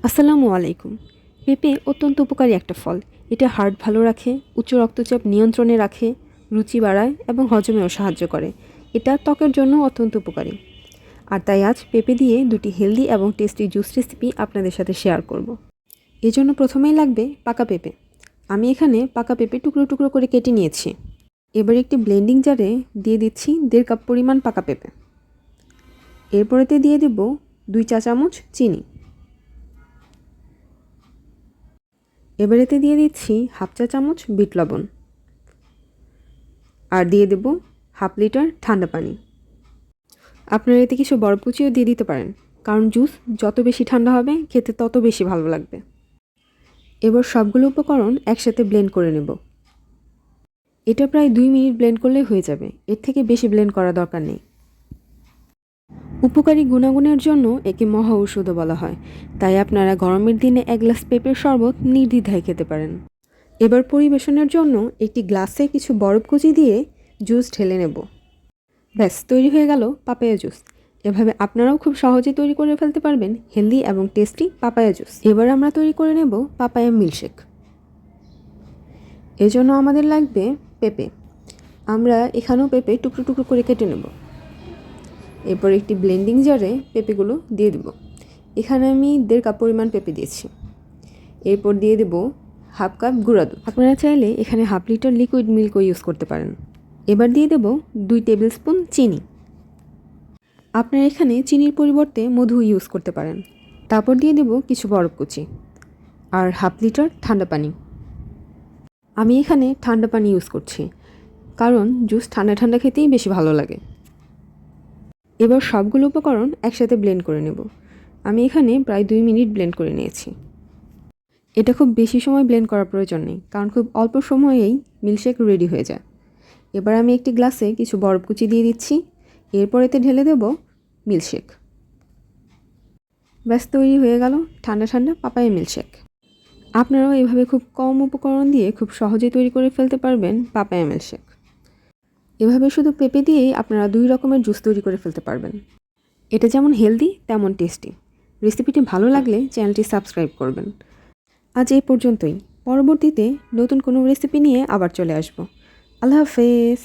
আসসালামু আলাইকুম। পেঁপে অত্যন্ত উপকারী একটা ফল। এটা হার্ট ভালো রাখে, উচ্চ রক্তচাপ নিয়ন্ত্রণে রাখে, রুচি বাড়ায় এবং হজমেও সাহায্য করে। এটা ত্বকের জন্য অত্যন্ত উপকারী। আর তাই আজ পেঁপে দিয়ে দুটি হেলদি এবং টেস্টি জুস রেসিপি আপনাদের সাথে শেয়ার করব। এজন্য প্রথমেই লাগবে পাকা পেঁপে। আমি এখানে পাকা পেঁপে টুকরো টুকরো করে কেটে নিয়েছি। এবার একটি ব্লেন্ডিং জারে দিয়ে দিচ্ছি 1.5 কাপ পরিমাণ পাকা পেঁপে। এরপরেতে দিয়ে দেব 2 চা চামচ চিনি। এবার এতে দিয়ে দিচ্ছি 1/2 চা চামচ বিট লবণ আর দিয়ে দেব 1/2 লিটার ঠান্ডা পানি। আপনারা এতে কিছু বরফ কুচিও দিয়ে দিতে পারেন, কারণ জুস যত বেশি ঠান্ডা হবে খেতে তত বেশি ভালো লাগবে। এবার সবগুলো উপকরণ একসাথে ব্লেন্ড করে নেব। এটা প্রায় 2 মিনিট ব্লেন্ড করলেই হয়ে যাবে, এর থেকে বেশি ব্লেন্ড করা দরকার নেই। উপকারী গুণাগুণের জন্য একে মহা ঔষধও বলা হয়, তাই আপনারা গরমের দিনে 1 গ্লাস পেঁপের শরবত নির্দ্বিধায় খেতে পারেন। এবার পরিবেশনের জন্য একটি গ্লাসে কিছু বরফ কুচি দিয়ে জুস ঢেলে নেব। ব্যাস তৈরি হয়ে গেল পাপায়া জুস। এভাবে আপনারাও খুব সহজে তৈরি করে ফেলতে পারবেন হেলদি এবং টেস্টি পাপায়া জুস। এবার আমরা তৈরি করে নেব পাপায়া মিল্কশেক। এজন্য আমাদের লাগবে পেঁপে। আমরা এখানেও পেঁপে টুকরো টুকরো করে কেটে নেব। এরপর একটি ব্লেন্ডিং জারে পেঁপেগুলো দিয়ে দেব। এখানে আমি 1.5 কাপ পরিমাণ পেঁপে দিয়েছি। এরপর দিয়ে দেব 1/2 কাপ গুঁড়া দুধ। আপনারা চাইলে এখানে 1/2 লিটার লিকুইড মিল্কও ইউজ করতে পারেন। এবার দিয়ে দেব 2 টেবিল স্পুন চিনি। আপনারা এখানে চিনির পরিবর্তে মধু ইউজ করতে পারেন। তারপর দিয়ে দেব কিছু বরফ কুচি আর 1/2 লিটার ঠান্ডা পানি। আমি এখানে ঠান্ডা পানি ইউজ করছি, কারণ জুস ঠান্ডা ঠান্ডা খেতেই বেশি ভালো লাগে। এবার সবগুলো উপকরণ একসাথে ব্লেন্ড করে নেব। আমি এখানে প্রায় 2 মিনিট ব্লেন্ড করে নিয়েছি। এটা খুব বেশি সময় ব্লেন্ড করার প্রয়োজন নেই, কারণ খুব অল্প সময়েই মিল্কশেক রেডি হয়ে যায়। এবার আমি একটি গ্লাসে কিছু বরফ কুচি দিয়ে দিচ্ছি। এরপর এতে ঢেলে দেব মিল্কশেক। ব্যাস তৈরি হয়ে গেল ঠান্ডা ঠান্ডা পাপায়া মিল্কশেক। আপনারাও এভাবে খুব কম উপকরণ দিয়ে খুব সহজেই তৈরি করে ফেলতে পারবেন পাপায়া মিল্কশেক। এভাবে শুধু পেঁপে দিয়েই আপনারা 2 রকমের জুস তৈরি করে ফেলতে পারবেন। এটা যেমন হেলদি তেমন টেস্টি। রেসিপিটি ভালো লাগলে চ্যানেলটি সাবস্ক্রাইব করবেন। আজ এই পর্যন্তই। পরবর্তীতে নতুন কোনো রেসিপি নিয়ে আবার চলে আসব। আল্লাহ হাফেজ।